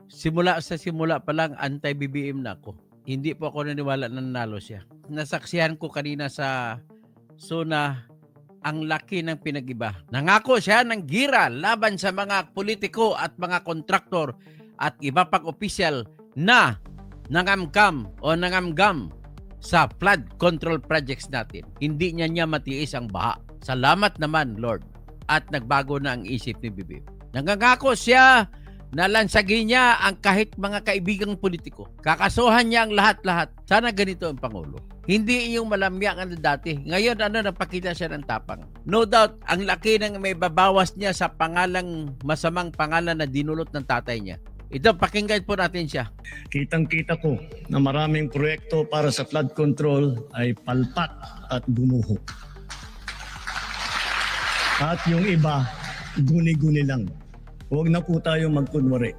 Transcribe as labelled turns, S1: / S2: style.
S1: Simula pa lang anti-BBM na ako. Hindi po ako naniwala na nanalo siya. Nasaksihan ko kanina sa SONA ang laki ng pinag-iba. Nangako siya ng gira laban sa mga politiko at mga kontraktor at iba pang opisyal na nangamkam o nangamgam sa flood control projects natin. Hindi niya matiis ang baha. Salamat naman, Lord. At nagbago na ang isip ni BBM. Nangangako siya na lansagin niya ang kahit mga kaibigang politiko. Kakasuhan niya ang lahat-lahat. Sana ganito ang Pangulo. Hindi yung malamya ang dati. Ngayon, napakita siya ng tapang. No doubt, ang laki ng may babawas niya sa masamang pangalan na dinulot ng tatay niya. Ito, pakinggan po natin siya.
S2: Kitang-kita ko na maraming proyekto para sa flood control ay palpak at gumuho. At yung iba, guni-guni lang. Huwag na po tayo magkunwari.